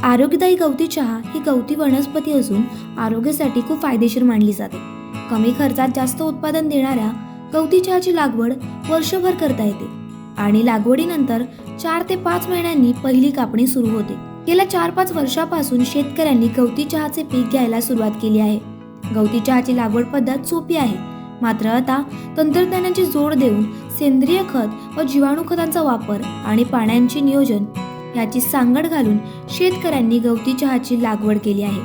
आरोग्यदायी गवती चहा ही गवती वनस्पती असून आरोग्यासाठी खूप फायदेशीर मानली जाते. कमी खर्चात जास्त उत्पादन देणाऱ्या गवती चहाची लागवड वर्षभर करता येते आणि लागवडीनंतर 4 ते 5 महिन्यांनी पहिली कापणी सुरू होते. गेल्या 4-5 वर्षापासून शेतकऱ्यांनी गवती चहाचे पीक घ्यायला सुरुवात केली आहे. गवती चहाची लागवड पद्धत सोपी आहे, मात्र आता तंत्रज्ञानाची जोड देऊन सेंद्रिय खत व जीवाणू खतांचा वापर आणि पाण्याचे नियोजन याची सांगड घालून शेतकऱ्यांनी गवती चहाची लागवड केली आहे.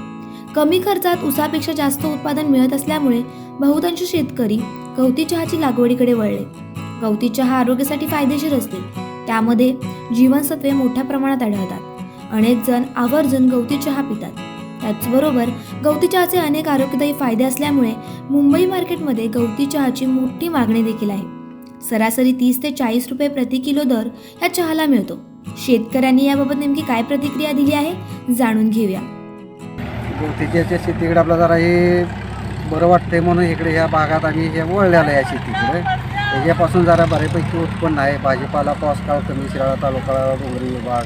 कमी खर्चात ऊसापेक्षा जास्त उत्पादन मिळत असल्यामुळे बहुतांश शेतकरी गवती चहाची लागवडीकडे वळले. गवती चहा आरोग्यासाठी फायदेशीर असते. त्यामध्ये जीवनसत्वे मोठ्या प्रमाणात आढळतात. अनेक जण आवर्जून गवती चहा पितात. त्याचबरोबर गवती चहाचे अनेक आरोग्यदायी फायदे असल्यामुळे मुंबई मार्केटमध्ये गवती चहाची मोठी मागणी देखील आहे. सरासरी 30 ते 40 रुपये प्रति किलो दर या चहाला मिळतो. शेतकऱ्यांनी याबाबत नेमकी काय प्रतिक्रिया दिली आहे जाणून घेऊया. गवतीच्या शेतीकडे आपला जरा हे बरं वाटतंय म्हणून इकडे ह्या भागात आम्ही हे वळलेलं आहे या शेतीकडे. त्याच्यापासून जरा बऱ्यापैकी उत्पन्न आहे. भाजीपाला पावसाळा कमी, शिराळा तालुका, डोंगरी विभाग,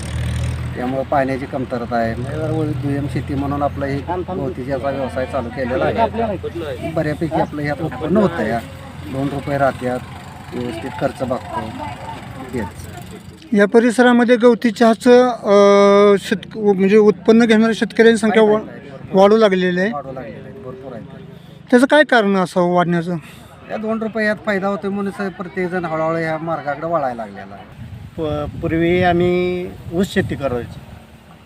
त्यामुळे पाण्याची कमतरता आहे. म्हणजे दुय्यम शेती म्हणून आपलं हे गवतीचा व्यवसाय चालू केलेला आहे. बऱ्यापैकी आपलं ह्यात उत्पन्न होतं. या 2 रुपये राहत्यात, व्यवस्थित खर्च बघतो. तेच या परिसरामध्ये गवती चहाचं म्हणजे उत्पन्न घेणाऱ्या शेतकऱ्यांची संख्या वाढू लागलेली आहे. भरपूर आहे. त्याचं काय कारण असं वाढण्याचं? या 2 रुपये यात फायदा होतो म्हणून प्रत्येकजण हळूहळू ह्या मार्गाकडे वळायला लागलेला आहे. पूर्वी आम्ही ऊस शेती करायची.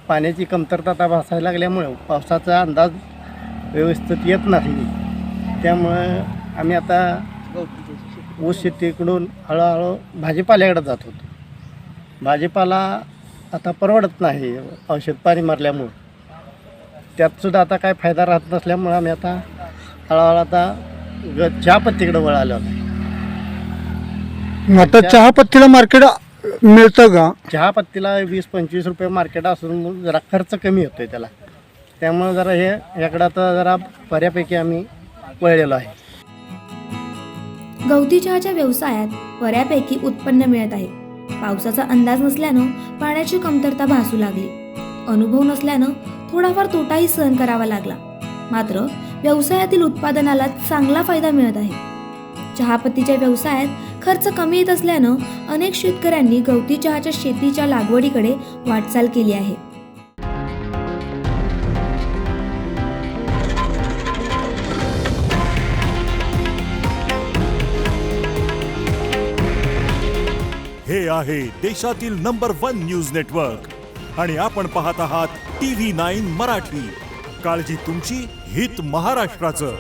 पाण्याची कमतरता आता भासायला लागल्यामुळे पावसाचा अंदाज व्यवस्थित येत नाही. त्यामुळं आम्ही आता ऊस शेतीकडून हळूहळू भाजीपाल्याकडे जात होतो. भाजीपाला आता परवडत नाही औषध पाणी मारल्यामुळं. त्यातसुद्धा आता काय फायदा राहत नसल्यामुळं आम्ही आता हळूहळू आता चहापत्तीकडे वळालो. आता चहापत्तीला मार्केट मिळतं का? चहापत्तीला 20-25 रुपये मार्केट असून जरा खर्च कमी होतो आहे त्याला. त्यामुळे जरा याकडं आता जरा बऱ्यापैकी आम्ही वळलेलो आहे. गवती चहाच्या व्यवसायात बऱ्यापैकी उत्पन्न मिळत आहे. पावसाचा अंदाज नसल्यानं पाण्याची कमतरता भासू लागली. अनुभव नसल्यानं थोडाफार तोटाही सहन करावा लागला. मात्र व्यवसायातील उत्पादनाला चांगला फायदा मिळत आहे. चहापत्तीच्या व्यवसायात खर्च कमी येत असल्यानं अनेक शेतकऱ्यांनी गवती चहाच्या शेतीच्या लागवडीकडे वाटचाल केली आहे. हे आहे देशातील नंबर 1 न्यूज नेटवर्क आणि आपण पाहत आहात TV9 मराठी. काळजी तुमची, हित महाराष्ट्राचं.